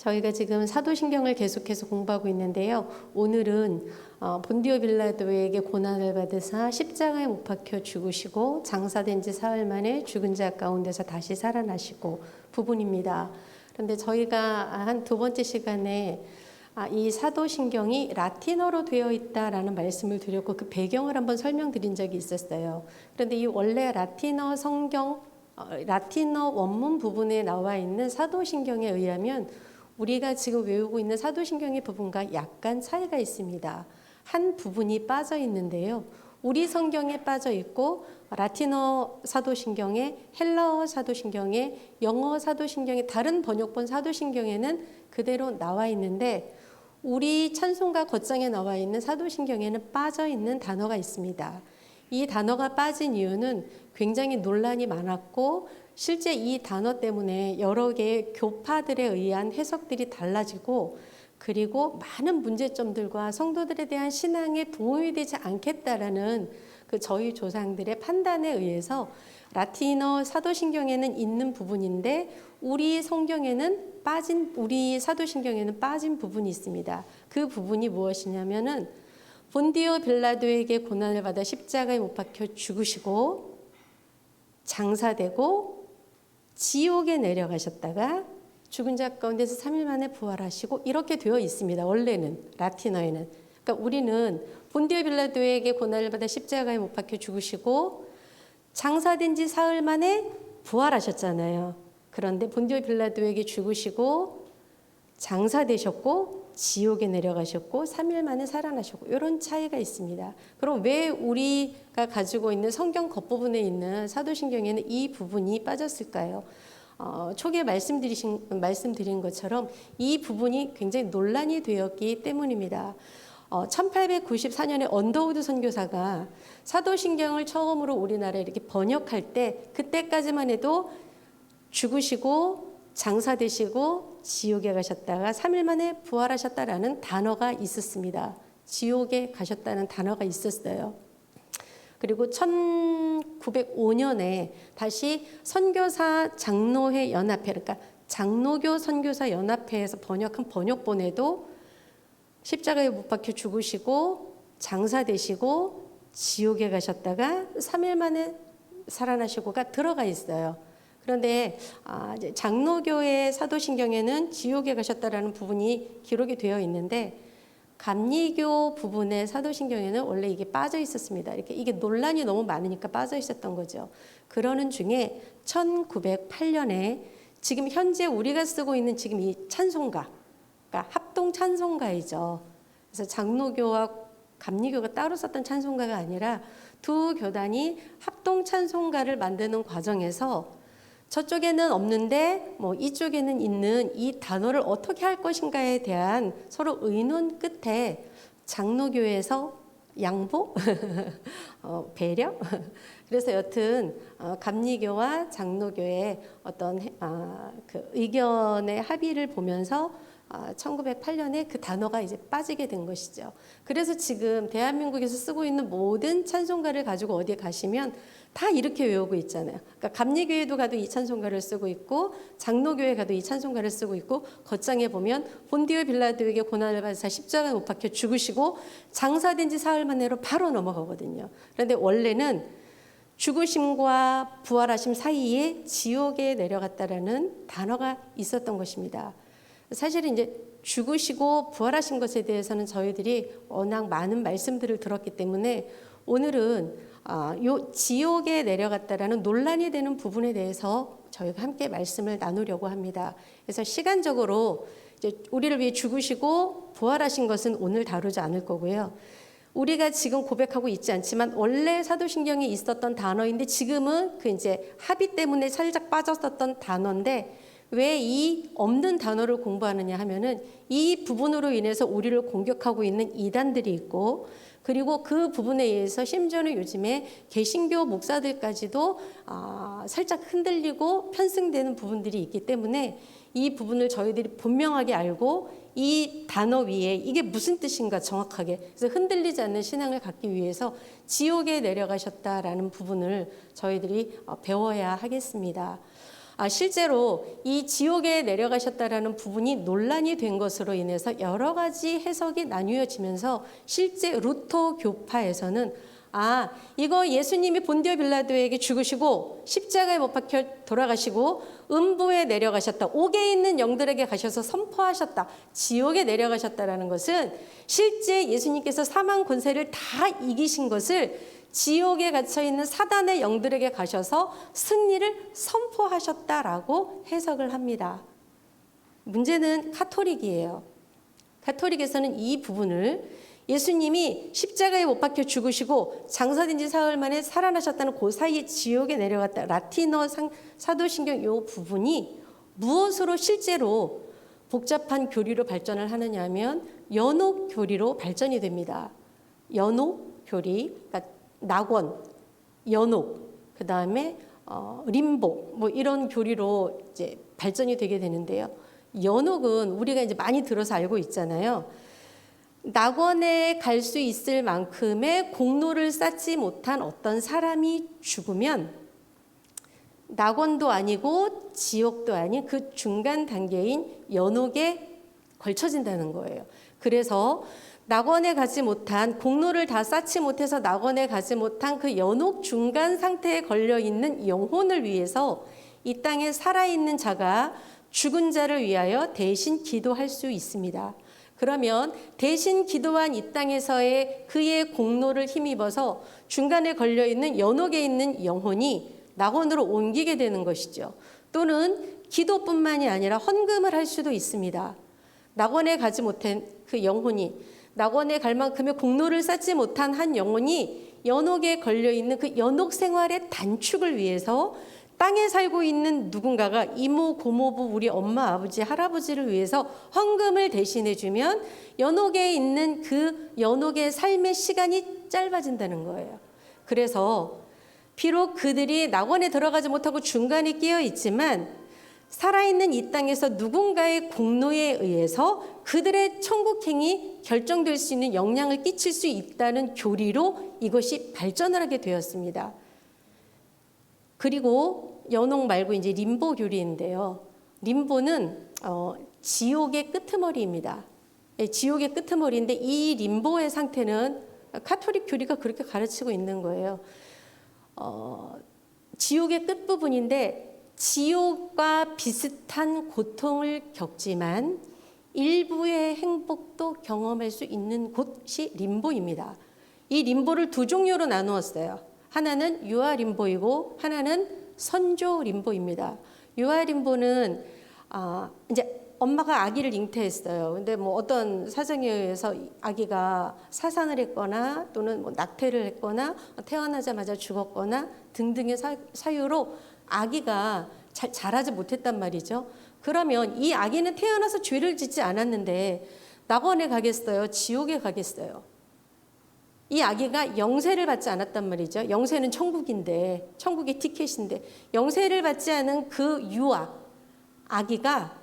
저희가 지금 사도신경을 계속해서 공부하고 있는데요. 오늘은 본디오 빌라도에게 고난을 받으사 십자가에 못 박혀 죽으시고 장사된 지 사흘 만에 죽은 자 가운데서 다시 살아나시고 부분입니다. 그런데 저희가 한 두 번째 시간에 이 사도신경이 라틴어로 되어 있다라는 말씀을 드렸고 그 배경을 한번 설명드린 적이 있었어요. 그런데 이 원래 라틴어 성경, 라틴어 원문 부분에 나와 있는 사도신경에 의하면 우리가 지금 외우고 있는 사도신경의 부분과 약간 차이가 있습니다. 한 부분이 빠져 있는데요. 우리 성경에 빠져 있고 라틴어 사도신경에, 헬라어 사도신경에, 영어 사도신경에, 다른 번역본 사도신경에는 그대로 나와 있는데 우리 찬송가 겉장에 나와 있는 사도신경에는 빠져 있는 단어가 있습니다. 이 단어가 빠진 이유는 굉장히 논란이 많았고 실제 이 단어 때문에 여러 개의 교파들에 의한 해석들이 달라지고 그리고 많은 문제점들과 성도들에 대한 신앙에 도움이 되지 않겠다라는 그 저희 조상들의 판단에 의해서 라틴어 사도신경에는 있는 부분인데 우리 사도신경에는 빠진 부분이 있습니다. 그 부분이 무엇이냐면은 본디오 빌라도에게 고난을 받아 십자가에 못 박혀 죽으시고 장사되고 지옥에 내려가셨다가 죽은 자 가운데서 3일 만에 부활하시고 이렇게 되어 있습니다. 원래는 라틴어에는. 그러니까 우리는 본디오 빌라도에게 고난을 받아 십자가에 못 박혀 죽으시고 장사된 지 사흘 만에 부활하셨잖아요. 그런데 본디오 빌라도에게 죽으시고 장사되셨고 지옥에 내려가셨고 3일 만에 살아나셨고 이런 차이가 있습니다. 그럼 왜 우리가 가지고 있는 성경 겉부분에 있는 사도신경에는 이 부분이 빠졌을까요? 초기에 말씀드린 것처럼 이 부분이 굉장히 논란이 되었기 때문입니다. 1894년에 언더우드 선교사가 사도신경을 처음으로 우리나라에 이렇게 번역할 때 그때까지만 해도 죽으시고 장사되시고 지옥에 가셨다가 3일 만에 부활하셨다라는 단어가 있었습니다. 지옥에 가셨다는 단어가 있었어요. 그리고 1905년에 다시 선교사 장로회 연합회, 그러니까 장로교 선교사 연합회에서 번역한 번역본에도 십자가에 못 박혀 죽으시고 장사되시고 지옥에 가셨다가 3일 만에 살아나시고가 들어가 있어요. 그런데 장로교의 사도신경에는 지옥에 가셨다라는 부분이 기록이 되어 있는데 감리교 부분의 사도신경에는 원래 이게 빠져 있었습니다. 이게 논란이 너무 많으니까 빠져 있었던 거죠. 그러는 중에 1908년에 지금 현재 우리가 쓰고 있는 지금 이 찬송가, 그러니까 합동 찬송가이죠. 그래서 장로교와 감리교가 따로 썼던 찬송가가 아니라 두 교단이 합동 찬송가를 만드는 과정에서 저쪽에는 없는데 이쪽에는 있는 이 단어를 어떻게 할 것인가에 대한 서로 의논 끝에 장로교에서 양보, 배려. 그래서 여튼 감리교와 장로교의 어떤 그 의견의 합의를 보면서 1908년에 그 단어가 이제 빠지게 된 것이죠. 그래서 지금 대한민국에서 쓰고 있는 모든 찬송가를 가지고 어디에 가시면 다 이렇게 외우고 있잖아요. 그러니까 감리교회도 가도 이 찬송가를 쓰고 있고 장로교회 가도 이 찬송가를 쓰고 있고 겉장에 보면 본디오 빌라도에게 고난을 받으사 십자가에 못 박혀 죽으시고 장사된 지 사흘 만에로 바로 넘어가거든요. 그런데 원래는 죽으심과 부활하심 사이에 지옥에 내려갔다라는 단어가 있었던 것입니다. 사실은 이제 죽으시고 부활하신 것에 대해서는 저희들이 워낙 많은 말씀들을 들었기 때문에 오늘은 요 지옥에 내려갔다라는 논란이 되는 부분에 대해서 저희가 함께 말씀을 나누려고 합니다. 그래서 시간적으로 이제 우리를 위해 죽으시고 부활하신 것은 오늘 다루지 않을 거고요. 우리가 지금 고백하고 있지 않지만 원래 사도신경에 있었던 단어인데 지금은 그 이제 합의 때문에 살짝 빠졌었던 단어인데 왜 이 없는 단어를 공부하느냐 하면은 이 부분으로 인해서 우리를 공격하고 있는 이단들이 있고 그리고 그 부분에 의해서 심지어는 요즘에 개신교 목사들까지도 살짝 흔들리고 편승되는 부분들이 있기 때문에 이 부분을 저희들이 분명하게 알고 이 단어 위에 이게 무슨 뜻인가 정확하게 그래서 흔들리지 않는 신앙을 갖기 위해서 지옥에 내려가셨다라는 부분을 저희들이 배워야 하겠습니다. 실제로 이 지옥에 내려가셨다라는 부분이 논란이 된 것으로 인해서 여러 가지 해석이 나뉘어지면서 실제 루터 교파에서는 이거 예수님이 본디오 빌라도에게 죽으시고 십자가에 못 박혀 돌아가시고 음부에 내려가셨다. 옥에 있는 영들에게 가셔서 선포하셨다. 지옥에 내려가셨다라는 것은 실제 예수님께서 사망 권세를 다 이기신 것을 지옥에 갇혀 있는 사단의 영들에게 가셔서 승리를 선포하셨다라고 해석을 합니다. 문제는 카톨릭이에요. 카톨릭에서는 이 부분을 예수님이 십자가에 못 박혀 죽으시고 장사된 지 사흘 만에 살아나셨다는 그 사이에 지옥에 내려갔다. 라틴어 사도신경 이 부분이 무엇으로 실제로 복잡한 교리로 발전을 하느냐 하면 연옥 교리로 발전이 됩니다. 연옥 교리, 그러니까 낙원, 연옥, 그 다음에 림보 뭐 이런 교리로 이제 발전이 되게 되는데요. 연옥은 우리가 이제 많이 들어서 알고 있잖아요. 낙원에 갈 수 있을 만큼의 공로를 쌓지 못한 어떤 사람이 죽으면 낙원도 아니고 지옥도 아닌 그 중간 단계인 연옥에 걸쳐진다는 거예요. 그래서 낙원에 가지 못한 공로를 다 쌓지 못해서 낙원에 가지 못한 그 연옥 중간 상태에 걸려 있는 영혼을 위해서 이 땅에 살아있는 자가 죽은 자를 위하여 대신 기도할 수 있습니다. 그러면 대신 기도한 이 땅에서의 그의 공로를 힘입어서 중간에 걸려있는 연옥에 있는 영혼이 낙원으로 옮기게 되는 것이죠. 또는 기도뿐만이 아니라 헌금을 할 수도 있습니다. 낙원에 가지 못한 그 영혼이 낙원에 갈 만큼의 공로를 쌓지 못한 한 영혼이 연옥에 걸려있는 그 연옥 생활의 단축을 위해서 땅에 살고 있는 누군가가 이모, 고모부, 우리 엄마, 아버지, 할아버지를 위해서 헌금을 대신해 주면 연옥에 있는 그 연옥의 삶의 시간이 짧아진다는 거예요. 그래서 비록 그들이 낙원에 들어가지 못하고 중간에 끼어 있지만 살아있는 이 땅에서 누군가의 공로에 의해서 그들의 천국행이 결정될 수 있는 영향을 끼칠 수 있다는 교리로 이것이 발전을 하게 되었습니다. 그리고 연옥 말고 이제 림보 교리인데요. 림보는 지옥의 끄트머리입니다. 지옥의 끄트머리인데 이 림보의 상태는 카톨릭 교리가 그렇게 가르치고 있는 거예요. 지옥의 끝부분인데 지옥과 비슷한 고통을 겪지만 일부의 행복도 경험할 수 있는 곳이 림보입니다. 이 림보를 두 종류로 나누었어요. 하나는 유아 림보이고 하나는 선조 림보입니다. 유아 림보는 이제 엄마가 아기를 잉태했어요. 근데 뭐 어떤 사정에 의해서 아기가 사산을 했거나 또는 뭐 낙태를 했거나 태어나자마자 죽었거나 등등의 사유로 아기가 잘 자라지 못했단 말이죠. 그러면 이 아기는 태어나서 죄를 짓지 않았는데 낙원에 가겠어요? 지옥에 가겠어요? 이 아기가 영세를 받지 않았단 말이죠. 영세는 천국인데, 천국의 티켓인데 영세를 받지 않은 그 유아, 아기가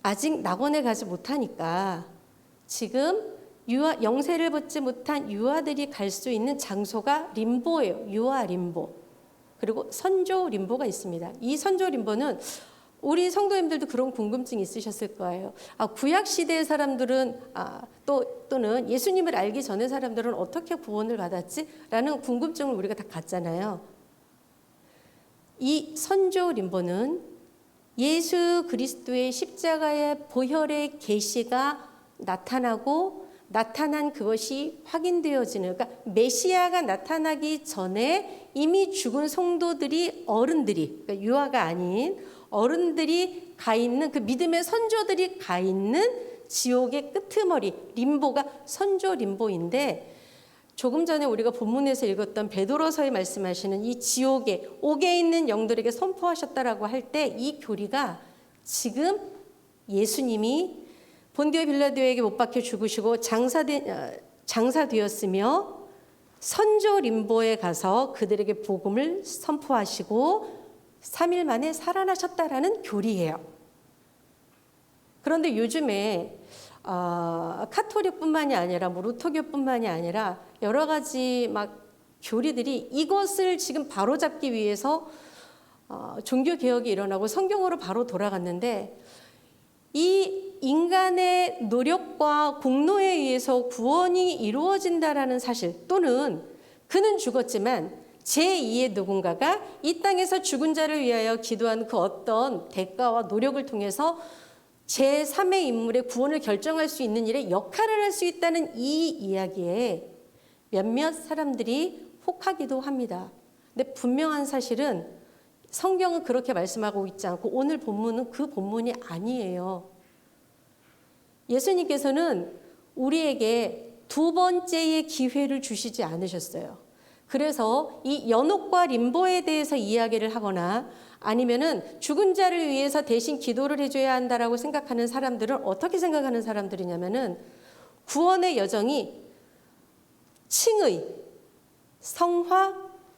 아직 낙원에 가지 못하니까 지금 영세를 받지 못한 유아들이 갈 수 있는 장소가 림보예요. 유아 림보. 그리고 선조 림보가 있습니다. 이 선조 림보는 우리 성도님들도 그런 궁금증이 있으셨을 거예요. 구약 시대의 사람들은 또는 예수님을 알기 전의 사람들은 어떻게 구원을 받았지? 라는 궁금증을 우리가 다 갖잖아요. 이 선조 림보는 예수 그리스도의 십자가의 보혈의 계시가 나타나고 나타난 그것이 확인되어지는, 그러니까 메시아가 나타나기 전에 이미 죽은 성도들이 어른들이, 그러니까 유아가 아닌 어른들이 가 있는 그 믿음의 선조들이 가 있는 지옥의 끄트머리 림보가 선조 림보인데, 조금 전에 우리가 본문에서 읽었던 베드로서에 말씀하시는 이 지옥에 옥에 있는 영들에게 선포하셨다라고 할 때 이 교리가 지금 예수님이 본디오 빌라도에게 못 박혀 죽으시고 장사되었으며 선조 림보에 가서 그들에게 복음을 선포하시고 3일 만에 살아나셨다라는 교리예요. 그런데 요즘에 카톨릭뿐만이 아니라 뭐 루터교뿐만이 아니라 여러 가지 막 교리들이 이것을 지금 바로잡기 위해서 종교 개혁이 일어나고 성경으로 바로 돌아갔는데 이 인간의 노력과 공로에 의해서 구원이 이루어진다라는 사실 또는 그는 죽었지만 제2의 누군가가 이 땅에서 죽은 자를 위하여 기도한 그 어떤 대가와 노력을 통해서 제3의 인물의 구원을 결정할 수 있는 일에 역할을 할 수 있다는 이 이야기에 몇몇 사람들이 혹하기도 합니다. 근데 분명한 사실은 성경은 그렇게 말씀하고 있지 않고 오늘 본문은 그 본문이 아니에요. 예수님께서는 우리에게 두 번째의 기회를 주시지 않으셨어요. 그래서 이 연옥과 림보에 대해서 이야기를 하거나 아니면은 죽은 자를 위해서 대신 기도를 해줘야 한다라고 생각하는 사람들은 어떻게 생각하는 사람들이냐면은 구원의 여정이 칭의, 성화,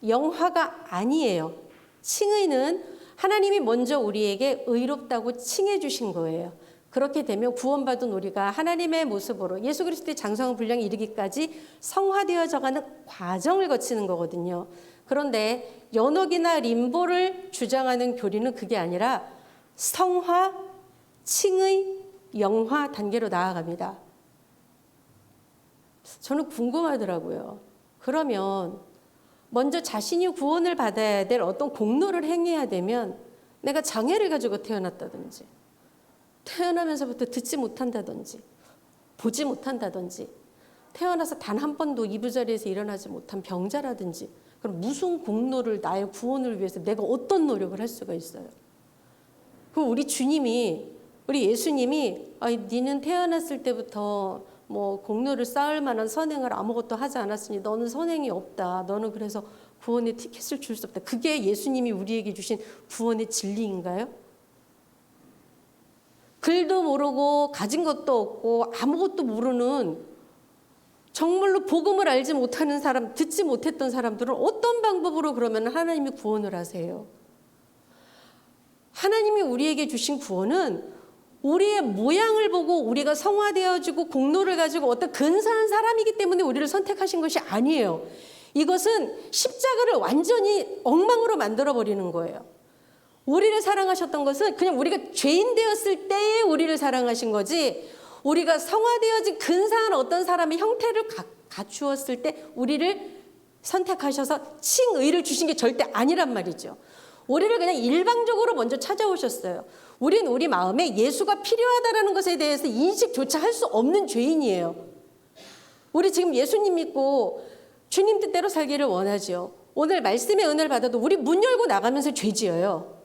영화가 아니에요. 칭의는 하나님이 먼저 우리에게 의롭다고 칭해 주신 거예요. 그렇게 되면 구원받은 우리가 하나님의 모습으로 예수 그리스도의 장성한 분량에 이르기까지 성화되어져가는 과정을 거치는 거거든요. 그런데 연옥이나 림보를 주장하는 교리는 그게 아니라 성화, 칭의, 영화 단계로 나아갑니다. 저는 궁금하더라고요. 그러면 먼저 자신이 구원을 받아야 될 어떤 공로를 행해야 되면 내가 장애를 가지고 태어났다든지 태어나면서부터 듣지 못한다든지 보지 못한다든지 태어나서 단 한 번도 이부자리에서 일어나지 못한 병자라든지 그럼 무슨 공로를 나의 구원을 위해서 내가 어떤 노력을 할 수가 있어요? 그 우리 주님이 우리 예수님이 니는 태어났을 때부터 뭐 공로를 쌓을 만한 선행을 아무것도 하지 않았으니 너는 선행이 없다. 너는 그래서 구원의 티켓을 줄 수 없다. 그게 예수님이 우리에게 주신 구원의 진리인가요? 글도 모르고 가진 것도 없고 아무것도 모르는 정말로 복음을 알지 못하는 사람, 듣지 못했던 사람들은 어떤 방법으로 그러면 하나님이 구원을 하세요? 하나님이 우리에게 주신 구원은 우리의 모양을 보고 우리가 성화되어지고 공로를 가지고 어떤 근사한 사람이기 때문에 우리를 선택하신 것이 아니에요. 이것은 십자가를 완전히 엉망으로 만들어버리는 거예요. 우리를 사랑하셨던 것은 그냥 우리가 죄인 되었을 때에 우리를 사랑하신 거지 우리가 성화되어진 근사한 어떤 사람의 형태를 갖추었을 때 우리를 선택하셔서 칭의를 주신 게 절대 아니란 말이죠. 우리를 그냥 일방적으로 먼저 찾아오셨어요. 우린 우리 마음에 예수가 필요하다는 것에 대해서 인식조차 할 수 없는 죄인이에요. 우리 지금 예수님 믿고 주님 뜻대로 살기를 원하죠. 오늘 말씀의 은혜를 받아도 우리 문 열고 나가면서 죄 지어요.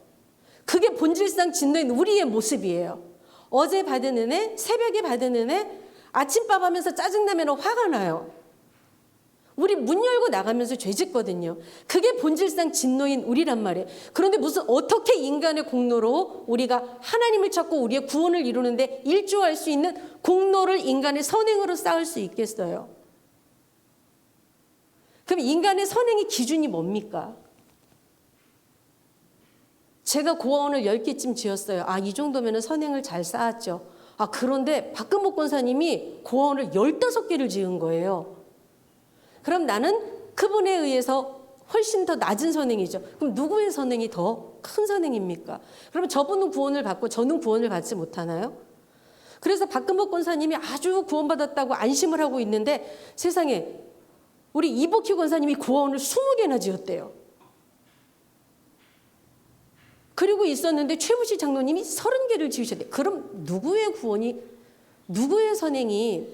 그게 본질상 짓는 우리의 모습이에요. 어제 받은 은혜, 새벽에 받은 은혜, 아침밥 하면서 짜증나면 화가 나요. 우리 문 열고 나가면서 죄 짓거든요. 그게 본질상 진노인 우리란 말이에요. 그런데 무슨 어떻게 인간의 공로로 우리가 하나님을 찾고 우리의 구원을 이루는데 일조할 수 있는 공로를 인간의 선행으로 쌓을 수 있겠어요? 그럼 인간의 선행의 기준이 뭡니까? 제가 고아원을 10개쯤 지었어요. 이 정도면 선행을 잘 쌓았죠. 그런데 박근복 권사님이 고아원을 15개를 지은 거예요. 그럼 나는 그분에 의해서 훨씬 더 낮은 선행이죠. 그럼 누구의 선행이 더 큰 선행입니까? 그러면 저분은 구원을 받고 저는 구원을 받지 못하나요? 그래서 박근복 권사님이 아주 구원받았다고 안심을 하고 있는데 세상에 우리 이복희 권사님이 고아원을 20개나 지었대요. 그리고 있었는데 최무시 장로님이 30개를 지으셨대요. 그럼 누구의 구원이, 누구의 선행이,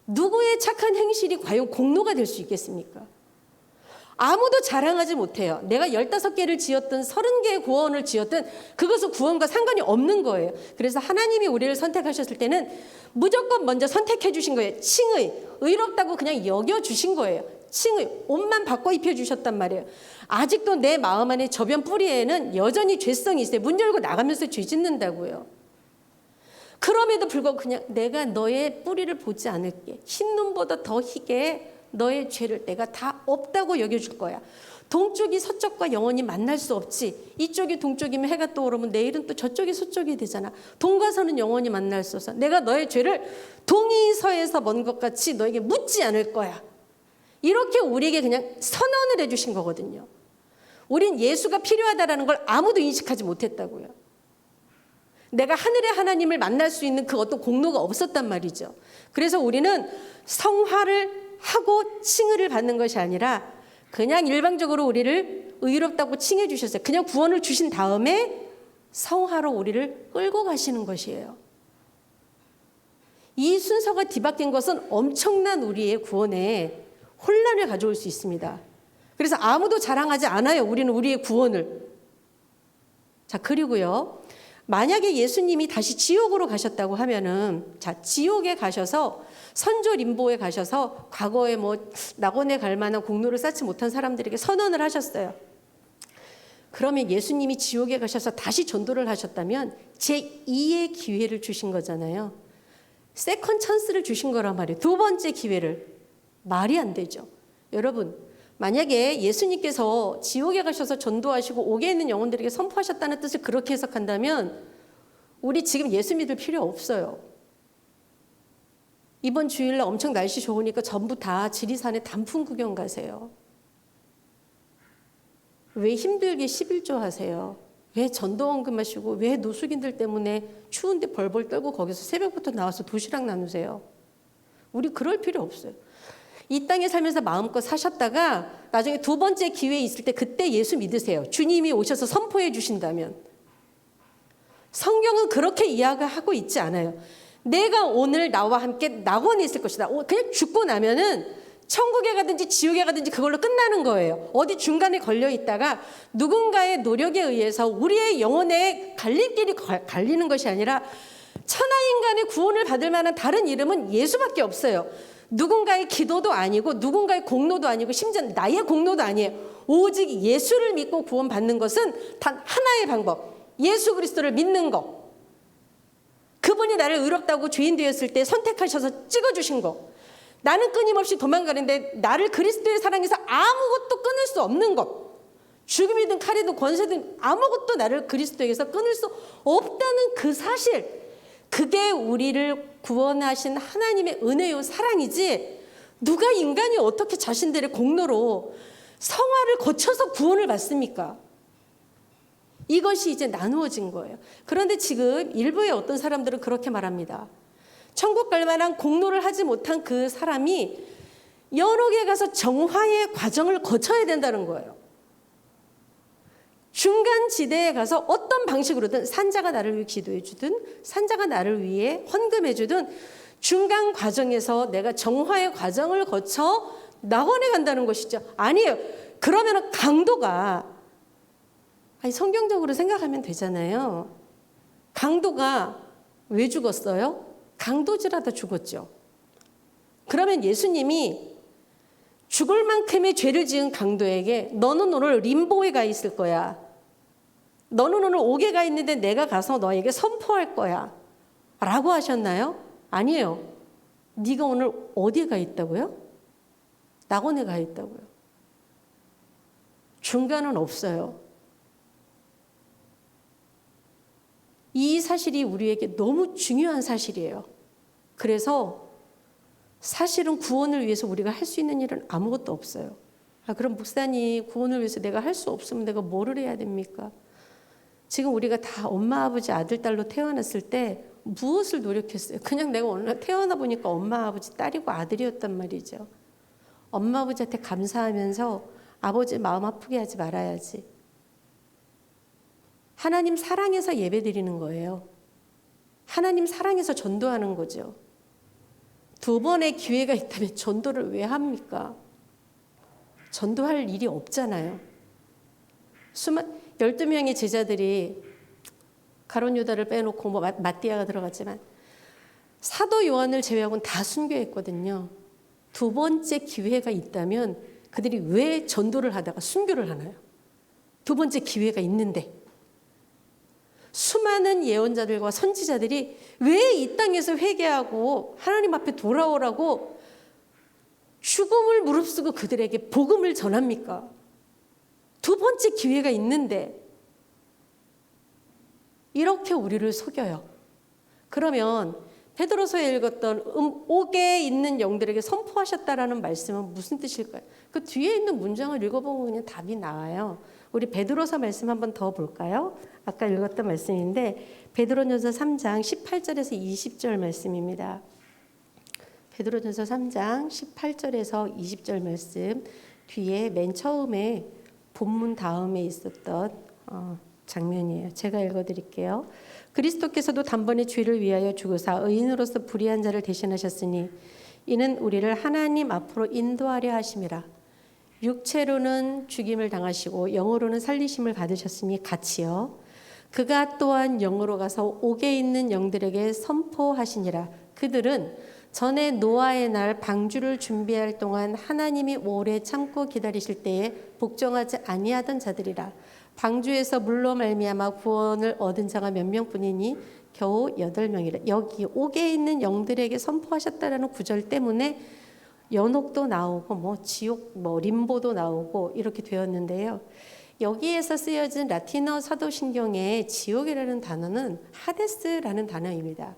누구의 착한 행실이 과연 공로가 될 수 있겠습니까? 아무도 자랑하지 못해요. 내가 15개를 지었든 30개의 구원을 지었든 그것은 구원과 상관이 없는 거예요. 그래서 하나님이 우리를 선택하셨을 때는 무조건 먼저 선택해 주신 거예요. 칭의, 의롭다고 그냥 여겨주신 거예요. 칭의, 옷만 바꿔 입혀주셨단 말이에요. 아직도 내 마음 안에 저변 뿌리에는 여전히 죄성이 있어요. 문 열고 나가면서 죄 짓는다고요. 그럼에도 불구하고 그냥 내가 너의 뿌리를 보지 않을게. 흰 눈보다 더 희게 너의 죄를 내가 다 없다고 여겨줄 거야. 동쪽이 서쪽과 영원히 만날 수 없지. 이쪽이 동쪽이면 해가 떠오르면 내일은 또 저쪽이 서쪽이 되잖아. 동과 서는 영원히 만날 수 없어. 내가 너의 죄를 동이 서에서 먼 것 같이 너에게 묻지 않을 거야. 이렇게 우리에게 그냥 선언을 해주신 거거든요. 우린 예수가 필요하다라는 걸 아무도 인식하지 못했다고요. 내가 하늘의 하나님을 만날 수 있는 그 어떤 공로가 없었단 말이죠. 그래서 우리는 성화를 하고 칭의를 받는 것이 아니라 그냥 일방적으로 우리를 의롭다고 칭해 주셨어요. 그냥 구원을 주신 다음에 성화로 우리를 끌고 가시는 것이에요. 이 순서가 뒤바뀐 것은 엄청난 우리의 구원에 혼란을 가져올 수 있습니다. 그래서 아무도 자랑하지 않아요. 우리는 우리의 구원을. 자, 그리고요. 만약에 예수님이 다시 지옥으로 가셨다고 하면은, 자, 지옥에 가셔서 선조 림보에 가셔서 과거에 뭐 낙원에 갈 만한 공로를 쌓지 못한 사람들에게 선언을 하셨어요. 그러면 예수님이 지옥에 가셔서 다시 전도를 하셨다면 제2의 기회를 주신 거잖아요. 세컨 찬스를 주신 거란 말이에요. 두 번째 기회를. 말이 안 되죠. 여러분, 만약에 예수님께서 지옥에 가셔서 전도하시고 옥에 있는 영혼들에게 선포하셨다는 뜻을 그렇게 해석한다면 우리 지금 예수 믿을 필요 없어요. 이번 주일날 엄청 날씨 좋으니까 전부 다 지리산에 단풍 구경 가세요. 왜 힘들게 11조 하세요? 왜 전도원금 하시고 왜 노숙인들 때문에 추운데 벌벌 떨고 거기서 새벽부터 나와서 도시락 나누세요? 우리 그럴 필요 없어요. 이 땅에 살면서 마음껏 사셨다가 나중에 두 번째 기회 있을 때 그때 예수 믿으세요. 주님이 오셔서 선포해 주신다면. 성경은 그렇게 이야기하고 있지 않아요. 내가 오늘 나와 함께 낙원에 있을 것이다. 그냥 죽고 나면은 천국에 가든지 지옥에 가든지 그걸로 끝나는 거예요. 어디 중간에 걸려 있다가 누군가의 노력에 의해서 우리의 영혼의 갈림길이 갈리는 것이 아니라 천하인간의 구원을 받을 만한 다른 이름은 예수밖에 없어요. 누군가의 기도도 아니고 누군가의 공로도 아니고 심지어 나의 공로도 아니에요. 오직 예수를 믿고 구원받는 것은 단 하나의 방법. 예수 그리스도를 믿는 것. 그분이 나를 의롭다고 죄인 되었을 때 선택하셔서 찍어주신 것. 나는 끊임없이 도망가는데 나를 그리스도의 사랑에서 아무것도 끊을 수 없는 것. 죽음이든 칼이든 권세든 아무것도 나를 그리스도에게서 끊을 수 없다는 그 사실. 그게 우리를 구원하신 하나님의 은혜요 사랑이지 누가 인간이 어떻게 자신들의 공로로 성화를 거쳐서 구원을 받습니까? 이것이 이제 나누어진 거예요. 그런데 지금 일부의 어떤 사람들은 그렇게 말합니다. 천국 갈 만한 공로를 하지 못한 그 사람이 연옥에 가서 정화의 과정을 거쳐야 된다는 거예요. 중간 지대에 가서 어떤 방식으로든 산자가 나를 위해 기도해 주든 산자가 나를 위해 헌금해 주든 중간 과정에서 내가 정화의 과정을 거쳐 낙원에 간다는 것이죠. 아니에요. 그러면 강도가 성경적으로 생각하면 되잖아요. 강도가 왜 죽었어요? 강도질하다 죽었죠. 그러면 예수님이 죽을 만큼의 죄를 지은 강도에게 너는 오늘 림보에 가 있을 거야. 너는 오늘 옥에 가 있는데 내가 가서 너에게 선포할 거야. 라고 하셨나요? 아니에요. 네가 오늘 어디에 가 있다고요? 낙원에 가 있다고요. 중간은 없어요. 이 사실이 우리에게 너무 중요한 사실이에요. 그래서 사실은 구원을 위해서 우리가 할 수 있는 일은 아무것도 없어요. 그럼 목사님 구원을 위해서 내가 할 수 없으면 내가 뭐를 해야 됩니까? 지금 우리가 다 엄마 아버지 아들 딸로 태어났을 때 무엇을 노력했어요? 그냥 내가 오늘 태어나 보니까 엄마 아버지 딸이고 아들이었단 말이죠. 엄마 아버지한테 감사하면서 아버지 마음 아프게 하지 말아야지. 하나님 사랑해서 예배 드리는 거예요. 하나님 사랑해서 전도하는 거죠. 두 번의 기회가 있다면 전도를 왜 합니까? 전도할 일이 없잖아요. 12명의 제자들이 가룟 유다를 빼놓고 마띠아가 들어갔지만 사도 요한을 제외하고는 다 순교했거든요. 두 번째 기회가 있다면 그들이 왜 전도를 하다가 순교를 하나요? 두 번째 기회가 있는데 수많은 예언자들과 선지자들이 왜 이 땅에서 회개하고 하나님 앞에 돌아오라고 죽음을 무릅쓰고 그들에게 복음을 전합니까? 두 번째 기회가 있는데 이렇게 우리를 속여요. 그러면 베드로서에 읽었던 옥에 있는 영들에게 선포하셨다라는 말씀은 무슨 뜻일까요? 그 뒤에 있는 문장을 읽어보면 그냥 답이 나와요. 우리 베드로서 말씀 한번 더 볼까요? 아까 읽었던 말씀인데 베드로전서 3장 18절에서 20절 말씀입니다. 베드로전서 3장 18절에서 20절 말씀 뒤에 맨 처음에 본문 다음에 있었던 장면이에요. 제가 읽어드릴게요. 그리스도께서도 단번에 죄를 위하여 죽으사 의인으로서 불의한 자를 대신하셨으니 이는 우리를 하나님 앞으로 인도하려 하심이라. 육체로는 죽임을 당하시고 영으로는 살리심을 받으셨으니 같이요. 그가 또한 영으로 가서 옥에 있는 영들에게 선포하시니라. 그들은 전에 노아의 날 방주를 준비할 동안 하나님이 오래 참고 기다리실 때에 복종하지 아니하던 자들이라. 방주에서 물로 말미암아 구원을 얻은 자가 몇 명뿐이니 겨우 8명이라. 여기 옥에 있는 영들에게 선포하셨다라는 구절 때문에 연옥도 나오고 지옥 림보도 나오고 이렇게 되었는데요. 여기에서 쓰여진 라틴어 사도신경의 지옥이라는 단어는 하데스라는 단어입니다.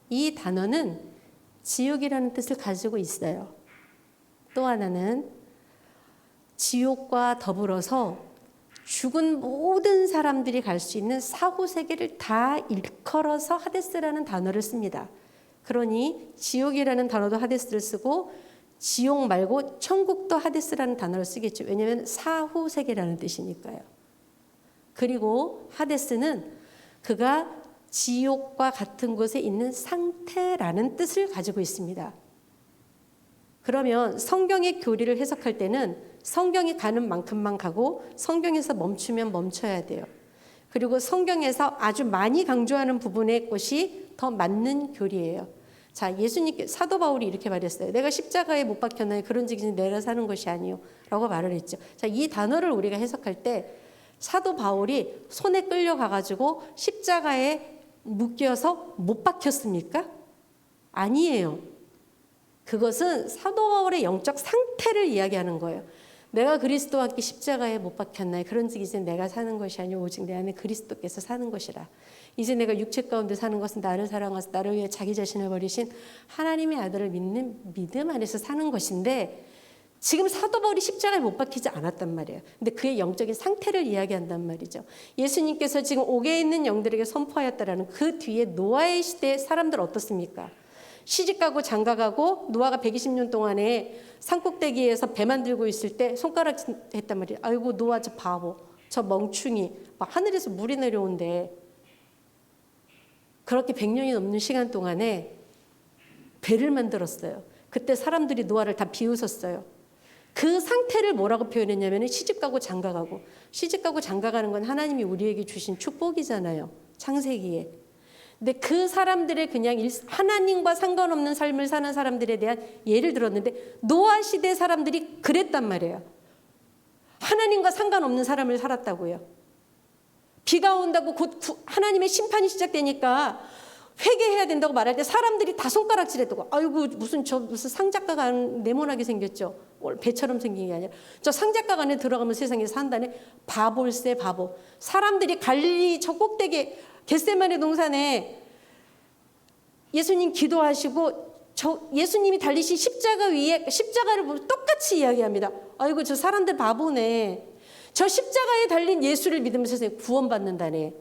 이 단어는 지옥이라는 뜻을 가지고 있어요. 또 하나는 지옥과 더불어서 죽은 모든 사람들이 갈 수 있는 사후세계를 다 일컬어서 하데스라는 단어를 씁니다. 그러니 지옥이라는 단어도 하데스를 쓰고 지옥 말고 천국도 하데스라는 단어를 쓰겠죠. 왜냐하면 사후세계라는 뜻이니까요. 그리고 하데스는 그가 지옥과 같은 곳에 있는 상태라는 뜻을 가지고 있습니다. 그러면 성경의 교리를 해석할 때는 성경이 가는 만큼만 가고 성경에서 멈추면 멈춰야 돼요. 그리고 성경에서 아주 많이 강조하는 부분의 것이 더 맞는 교리예요. 자, 예수님께 사도 바울이 이렇게 말했어요. 내가 십자가에 못 박혔나요? 그런즉 내가 사는 것이 아니요 라고 말을 했죠. 자, 이 단어를 우리가 해석할 때 사도 바울이 손에 끌려가가지고 십자가에 묶여서 못 박혔습니까? 아니에요. 그것은 사도 바울의 영적 상태를 이야기하는 거예요. 내가 그리스도와 함께 십자가에 못 박혔나요? 그런즉 이제 내가 사는 것이 아니요 오직 내 안에 그리스도께서 사는 것이라. 이제 내가 육체 가운데 사는 것은 나를 사랑하사 나를 위해 자기 자신을 버리신 하나님의 아들을 믿는 믿음 안에서 사는 것인데 지금 사도 바울이 십자가에 못 박히지 않았단 말이에요. 근데 그의 영적인 상태를 이야기한단 말이죠. 예수님께서 지금 옥에 있는 영들에게 선포하였다라는 그 뒤에 노아의 시대의 사람들 어떻습니까? 시집가고 장가가고 노아가 120년 동안에 산꼭대기에서 배만 들고 있을 때 손가락 했단 말이에요. 아이고 노아 저 바보, 저 멍충이, 막 하늘에서 물이 내려온대. 그렇게 100년이 넘는 시간 동안에 배를 만들었어요. 그때 사람들이 노아를 다 비웃었어요. 그 상태를 뭐라고 표현했냐면 시집가고 장가가고. 시집가고 장가가는 건 하나님이 우리에게 주신 축복이잖아요. 창세기에. 근데 그 사람들의 그냥 하나님과 상관없는 삶을 사는 사람들에 대한 예를 들었는데 노아 시대 사람들이 그랬단 말이에요. 하나님과 상관없는 사람을 살았다고요. 비가 온다고 곧 하나님의 심판이 시작되니까 회개해야 된다고 말할 때 사람들이 다 손가락질했다고. 아이고 무슨 상작가가 네모나게 생겼죠. 배처럼 생긴 게 아니라 저 상작가 안에 들어가면 세상에 산다네. 바볼세 바보. 사람들이 갈릴리 저 꼭대기 겟세마네 동산에 예수님 기도하시고 예수님이 달리신 십자가 위에 십자가를 보고 똑같이 이야기합니다. 아이고 저 사람들 바보네. 저 십자가에 달린 예수를 믿으면서 세상에 구원받는다네.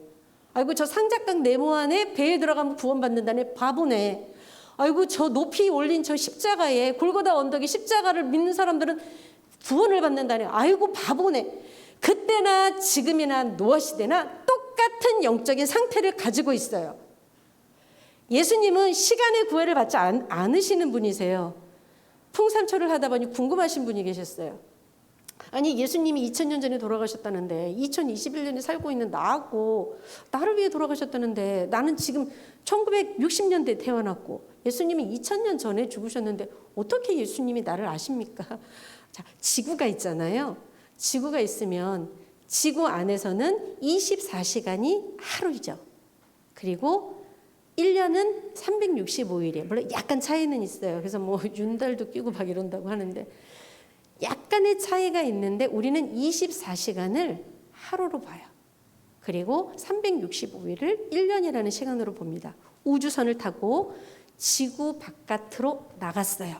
아이고 저 상작강 네모 안에 배에 들어가면 구원받는다네. 바보네. 아이고 저 높이 올린 저 십자가에 골고다 언덕에 십자가를 믿는 사람들은 구원을 받는다네. 아이고 바보네. 그때나 지금이나 노아 시대나 똑같은 영적인 상태를 가지고 있어요. 예수님은 시간의 구애를 받지 않으시는 분이세요. 풍산초를 하다 보니 궁금하신 분이 계셨어요. 아니 예수님이 2000년 전에 돌아가셨다는데 2021년에 살고 있는 나하고 나를 위해 돌아가셨다는데 나는 지금 1960년대에 태어났고 예수님이 2000년 전에 죽으셨는데 어떻게 예수님이 나를 아십니까? 자, 지구가 있잖아요. 지구가 있으면 지구 안에서는 24시간이 하루이죠. 그리고 1년은 365일이에요. 물론 약간 차이는 있어요. 그래서 뭐 윤달도 끼고 막 이런다고 하는데 약간의 차이가 있는데 우리는 24시간을 하루로 봐요. 그리고 365일을 1년이라는 시간으로 봅니다. 우주선을 타고 지구 바깥으로 나갔어요.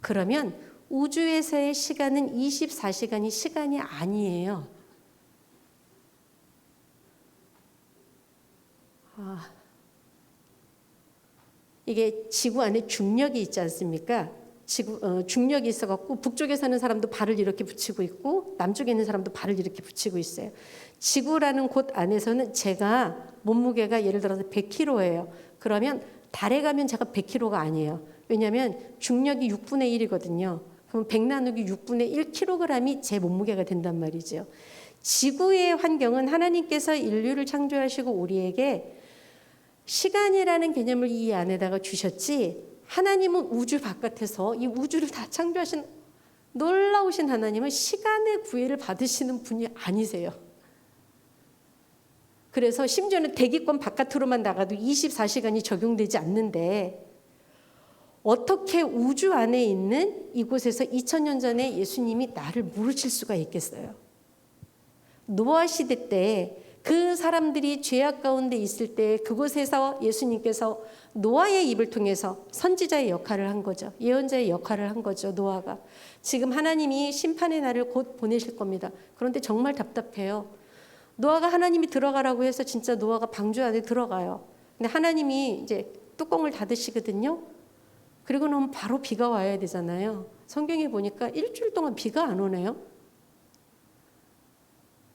그러면 우주에서의 시간은 24시간이 시간이 아니에요. 이게 지구 안에 중력이 있지 않습니까? 중력이 있어갖고 북쪽에 사는 사람도 발을 이렇게 붙이고 있고 남쪽에 있는 사람도 발을 이렇게 붙이고 있어요. 지구라는 곳 안에서는 제가 몸무게가 예를 들어서 100kg예요. 그러면 달에 가면 제가 100kg가 아니에요. 왜냐하면 중력이 6분의 1이거든요. 그럼 100 나누기 6분의 1kg이 제 몸무게가 된단 말이죠. 지구의 환경은 하나님께서 인류를 창조하시고 우리에게 시간이라는 개념을 이 안에다가 주셨지, 하나님은 우주 바깥에서 이 우주를 다 창조하신 놀라우신 하나님은 시간의 구애를 받으시는 분이 아니세요. 그래서 심지어는 대기권 바깥으로만 나가도 24시간이 적용되지 않는데 어떻게 우주 안에 있는 이곳에서 2000년 전에 예수님이 나를 모르실 수가 있겠어요? 노아 시대 때 그 사람들이 죄악 가운데 있을 때 그곳에서 예수님께서 노아의 입을 통해서 선지자의 역할을 한 거죠. 예언자의 역할을 한 거죠. 노아가. 지금 하나님이 심판의 날을 곧 보내실 겁니다. 그런데 정말 답답해요. 노아가 하나님이 들어가라고 해서 진짜 노아가 방주 안에 들어가요. 근데 하나님이 이제 뚜껑을 닫으시거든요. 그리고 나면 바로 비가 와야 되잖아요. 성경에 보니까 일주일 동안 비가 안 오네요.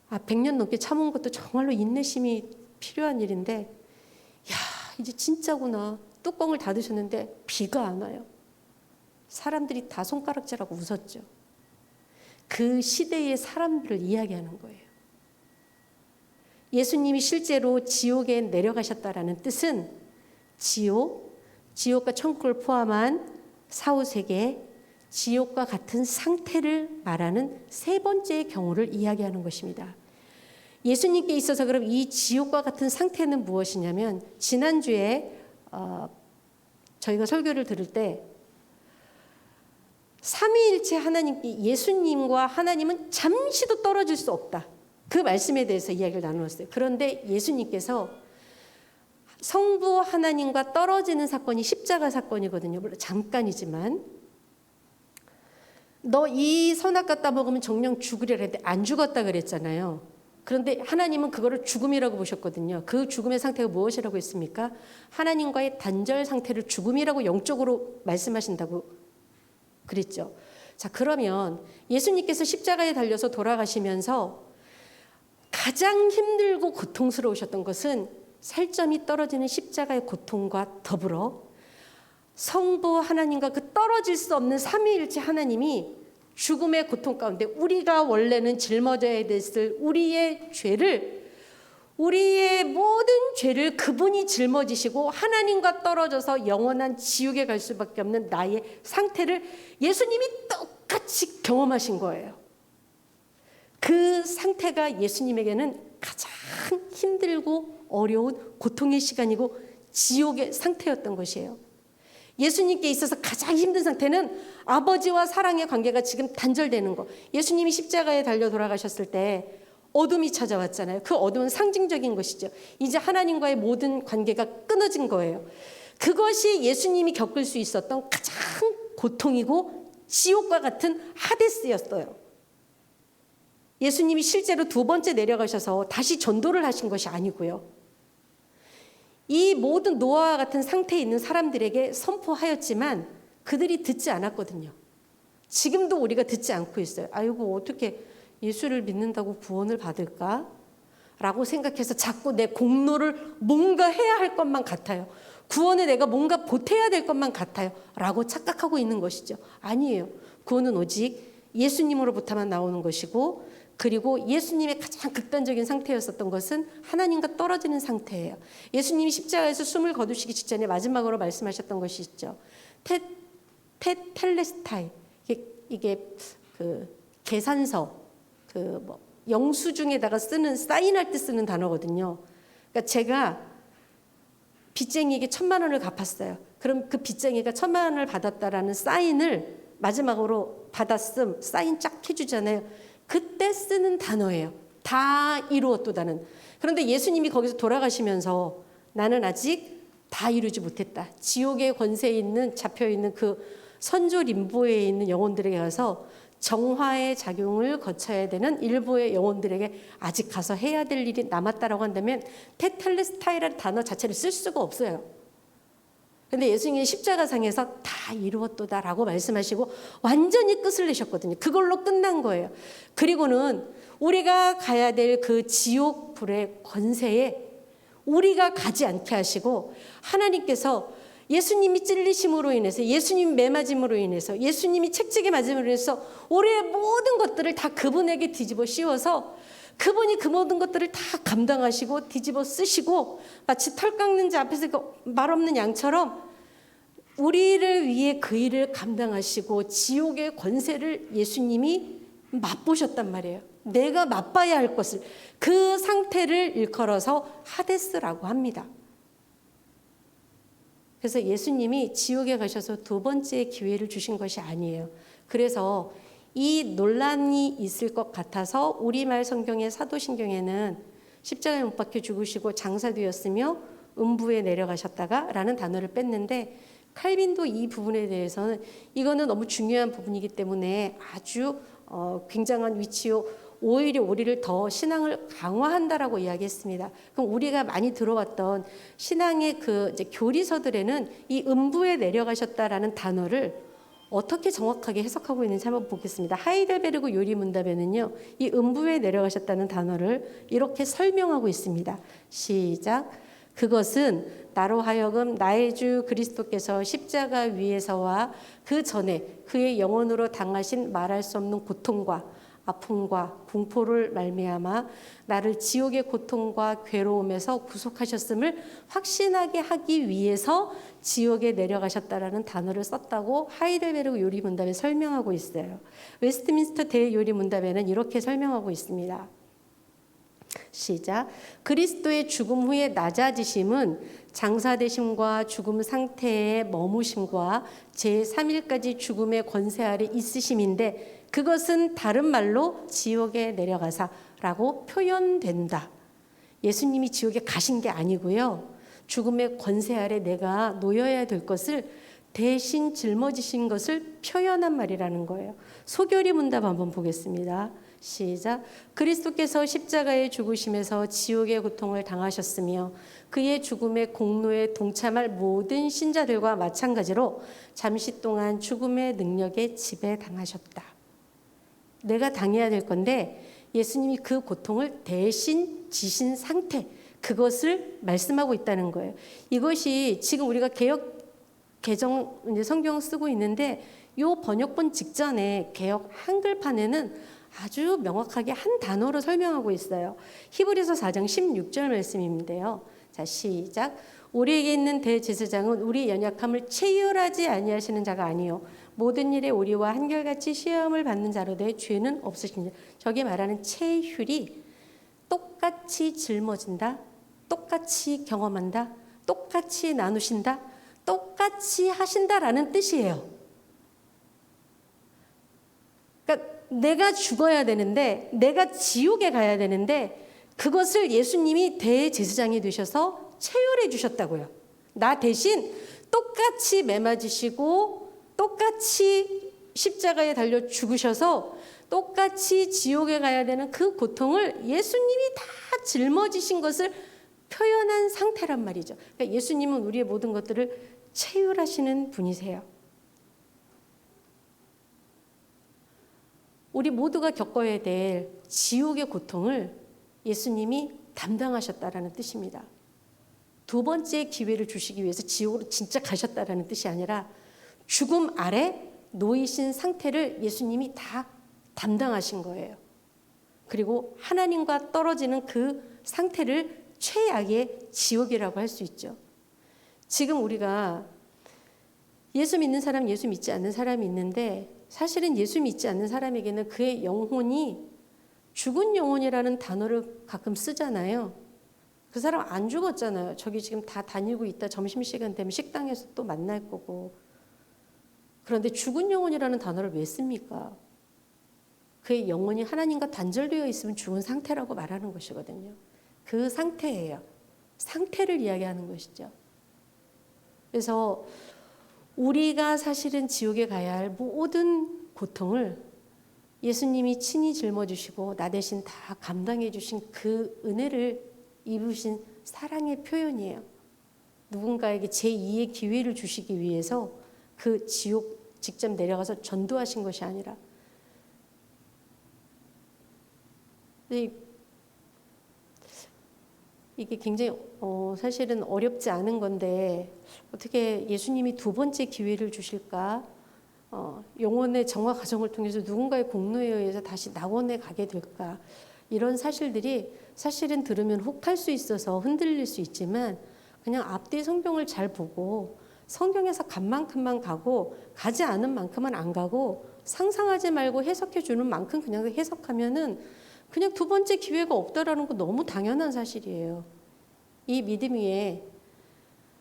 100년 넘게 참은 것도 정말로 인내심이 필요한 일인데, 야, 이제 진짜구나. 뚜껑을 닫으셨는데 비가 안 와요. 사람들이 다 손가락질하고 웃었죠. 그 시대의 사람들을 이야기하는 거예요. 예수님이 실제로 지옥에 내려가셨다라는 뜻은 지옥과 천국을 포함한 사후세계, 지옥과 같은 상태를 말하는 세 번째의 경우를 이야기하는 것입니다. 예수님께 있어서 그럼 이 지옥과 같은 상태는 무엇이냐면, 지난주에 저희가 설교를 들을 때 삼위일체 하나님께 예수님과 하나님은 잠시도 떨어질 수 없다. 그 말씀에 대해서 이야기를 나누었어요. 그런데 예수님께서 성부 하나님과 떨어지는 사건이 십자가 사건이거든요. 물론 잠깐이지만, 너 이 선악과 따먹으면 정령 죽으리라 했는데 안 죽었다 그랬잖아요. 그런데 하나님은 그거를 죽음이라고 보셨거든요. 그 죽음의 상태가 무엇이라고 했습니까? 하나님과의 단절 상태를 죽음이라고 영적으로 말씀하신다고 그랬죠. 자, 그러면 예수님께서 십자가에 달려서 돌아가시면서 가장 힘들고 고통스러우셨던 것은 살점이 떨어지는 십자가의 고통과 더불어 성부 하나님과 그 떨어질 수 없는 삼위일체 하나님이 죽음의 고통 가운데 우리가 원래는 짊어져야 됐을 우리의 모든 죄를 그분이 짊어지시고 하나님과 떨어져서 영원한 지옥에 갈 수밖에 없는 나의 상태를 예수님이 똑같이 경험하신 거예요. 그 상태가 예수님에게는 가장 힘들고 어려운 고통의 시간이고 지옥의 상태였던 것이에요. 예수님께 있어서 가장 힘든 상태는 아버지와 사랑의 관계가 지금 단절되는 거. 예수님이 십자가에 달려 돌아가셨을 때 어둠이 찾아왔잖아요. 그 어둠은 상징적인 것이죠. 이제 하나님과의 모든 관계가 끊어진 거예요. 그것이 예수님이 겪을 수 있었던 가장 고통이고 지옥과 같은 하데스였어요. 예수님이 실제로 두 번째 내려가셔서 다시 전도를 하신 것이 아니고요. 이 모든 노아와 같은 상태에 있는 사람들에게 선포하였지만 그들이 듣지 않았거든요. 지금도 우리가 듣지 않고 있어요. 아이고, 어떻게 예수를 믿는다고 구원을 받을까? 라고 생각해서 자꾸 내 공로를 뭔가 해야 할 것만 같아요. 구원에 내가 뭔가 보태야 될 것만 같아요. 라고 착각하고 있는 것이죠. 아니에요. 구원은 오직 예수님으로부터만 나오는 것이고, 그리고 예수님의 가장 극단적인 상태였었던 것은 하나님과 떨어지는 상태예요. 예수님이 십자가에서 숨을 거두시기 직전에 마지막으로 말씀하셨던 것이 있죠. 텔레스타이, 이게 그 계산서, 영수증에다가 쓰는, 사인할 때 쓰는 단어거든요. 그러니까 제가 빚쟁이에게 1000만 원을 갚았어요. 그럼 그 빚쟁이가 1000만 원을 받았다라는 사인을 마지막으로 받았음, 사인 쫙 해주잖아요. 그때 쓰는 단어예요. 다 이루었도다는. 그런데 예수님이 거기서 돌아가시면서 나는 아직 다 이루지 못했다. 지옥의 권세에 있는, 잡혀있는 그 선조 림보에 있는 영혼들에게 가서 정화의 작용을 거쳐야 되는 일부의 영혼들에게 아직 가서 해야 될 일이 남았다라고 한다면 테텔레스타이라는 단어 자체를 쓸 수가 없어요. 근데 예수님이 십자가상에서 다 이루었도다라고 말씀하시고 완전히 끝을 내셨거든요. 그걸로 끝난 거예요. 그리고는 우리가 가야 될 그 지옥 불의 권세에 우리가 가지 않게 하시고 하나님께서 예수님이 찔리심으로 인해서, 예수님 매맞음으로 인해서, 예수님이 책찍에 맞음으로 인해서 우리의 모든 것들을 다 그분에게 뒤집어 씌워서 그분이 그 모든 것들을 다 감당하시고 뒤집어 쓰시고 마치 털 깎는 자 앞에서 말 없는 양처럼 우리를 위해 그 일을 감당하시고 지옥의 권세를 예수님이 맛보셨단 말이에요. 내가 맛봐야 할 것을, 그 상태를 일컬어서 하데스라고 합니다. 그래서 예수님이 지옥에 가셔서 두 번째 기회를 주신 것이 아니에요. 그래서 이 논란이 있을 것 같아서 우리말 성경의 사도신경에는 십자가에 못 박혀 죽으시고 장사되었으며 음부에 내려가셨다가 라는 단어를 뺐는데, 칼빈도 이 부분에 대해서는 이거는 너무 중요한 부분이기 때문에 아주 굉장한 위치요, 오히려 우리를 더 신앙을 강화한다라고 이야기했습니다. 그럼 우리가 많이 들어왔던 신앙의 그 이제 교리서들에는 이 음부에 내려가셨다라는 단어를 어떻게 정확하게 해석하고 있는지 한번 보겠습니다. 하이델베르그 요리문답에는요, 이 음부에 내려가셨다는 단어를 이렇게 설명하고 있습니다. 시작. 그것은 나로 하여금 나의 주 그리스도께서 십자가 위에서와 그 전에 그의 영혼으로 당하신 말할 수 없는 고통과 아픔과 공포를 말미암아 나를 지옥의 고통과 괴로움에서 구속하셨음을 확신하게 하기 위해서 지옥에 내려가셨다라는 단어를 썼다고 하이델베르그 요리문답에 설명하고 있어요. 웨스트민스터 대요리문답에는 이렇게 설명하고 있습니다. 시작. 그리스도의 죽음 후에 낮아지심은 장사되심과 죽음 상태의 머무심과 제3일까지 죽음의 권세 아래 있으심인데, 그것은 다른 말로 지옥에 내려가사라고 표현된다. 예수님이 지옥에 가신 게 아니고요, 죽음의 권세 아래 내가 놓여야 될 것을 대신 짊어지신 것을 표현한 말이라는 거예요. 소결이 문답 한번 보겠습니다. 시작. 그리스도께서 십자가에 죽으심에서 지옥의 고통을 당하셨으며 그의 죽음의 공로에 동참할 모든 신자들과 마찬가지로 잠시 동안 죽음의 능력에 지배당하셨다. 내가 당해야 될 건데 예수님이 그 고통을 대신 지신 상태, 그것을 말씀하고 있다는 거예요. 이것이 지금 우리가 개역 개정 성경 쓰고 있는데 이 번역본 직전에 개역 한글판에는 아주 명확하게 한 단어로 설명하고 있어요. 히브리서 4장 16절 말씀인데요. 자, 시작. 우리에게 있는 대제사장은 우리 연약함을 체휼하지 아니하시는 자가 아니요 모든 일에 우리와 한결같이 시험을 받는 자로 내 죄는 없으시니. 저기 말하는 체휼이 똑같이 짊어진다, 똑같이 경험한다, 똑같이 나누신다, 똑같이 하신다라는 뜻이에요. 그러니까 내가 죽어야 되는데, 내가 지옥에 가야 되는데 그것을 예수님이 대제사장이 되셔서 체휼해 주셨다고요. 나 대신 똑같이 매맞으시고 똑같이 십자가에 달려 죽으셔서 똑같이 지옥에 가야 되는 그 고통을 예수님이 다 짊어지신 것을 표현한 상태란 말이죠. 그러니까 예수님은 우리의 모든 것들을 체휼하시는 분이세요. 우리 모두가 겪어야 될 지옥의 고통을 예수님이 담당하셨다라는 뜻입니다. 두 번째 기회를 주시기 위해서 지옥으로 진짜 가셨다라는 뜻이 아니라 죽음 아래 놓이신 상태를 예수님이 다 담당하신 거예요. 그리고 하나님과 떨어지는 그 상태를 최악의 지옥이라고 할 수 있죠. 지금 우리가 예수 믿는 사람, 예수 믿지 않는 사람이 있는데, 사실은 예수 믿지 않는 사람에게는 그의 영혼이 죽은 영혼이라는 단어를 가끔 쓰잖아요. 그 사람 안 죽었잖아요. 저기 지금 다 다니고 있다. 점심시간 되면 식당에서 또 만날 거고. 그런데 죽은 영혼이라는 단어를 왜 씁니까? 그의 영혼이 하나님과 단절되어 있으면 죽은 상태라고 말하는 것이거든요. 그 상태예요. 상태를 이야기하는 것이죠. 그래서 우리가 사실은 지옥에 가야 할 모든 고통을 예수님이 친히 짊어주시고 나 대신 다 감당해 주신 그 은혜를 입으신 사랑의 표현이에요. 누군가에게 제2의 기회를 주시기 위해서 그 지옥 직접 내려가서 전도하신 것이 아니라, 이게 굉장히 사실은 어렵지 않은 건데 어떻게 예수님이 두 번째 기회를 주실까? 영혼의 정화 과정을 통해서 누군가의 공로에 의해서 다시 낙원에 가게 될까? 이런 사실들이 사실은 들으면 혹할 수 있어서 흔들릴 수 있지만, 그냥 앞뒤 성경을 잘 보고 성경에서 간 만큼만 가고 가지 않은 만큼은 안 가고 상상하지 말고 해석해 주는 만큼 그냥 해석하면은 그냥 두 번째 기회가 없다라는 거 너무 당연한 사실이에요. 이 믿음 위에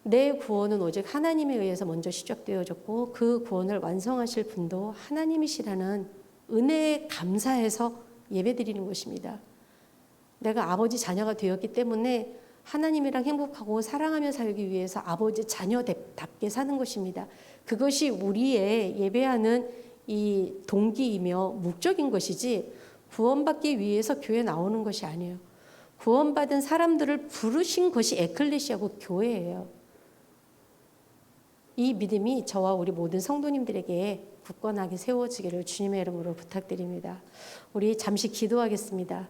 내 구원은 오직 하나님에 의해서 먼저 시작되어졌고 그 구원을 완성하실 분도 하나님이시라는 은혜에 감사해서 예배드리는 것입니다. 내가 아버지 자녀가 되었기 때문에 하나님이랑 행복하고 사랑하며 살기 위해서 아버지 자녀답게 사는 것입니다. 그것이 우리의 예배하는 이 동기이며 목적인 것이지 구원받기 위해서 교회 나오는 것이 아니에요. 구원받은 사람들을 부르신 것이 에클레시아고 교회예요. 이 믿음이 저와 우리 모든 성도님들에게 굳건하게 세워지기를 주님의 이름으로 부탁드립니다. 우리 잠시 기도하겠습니다.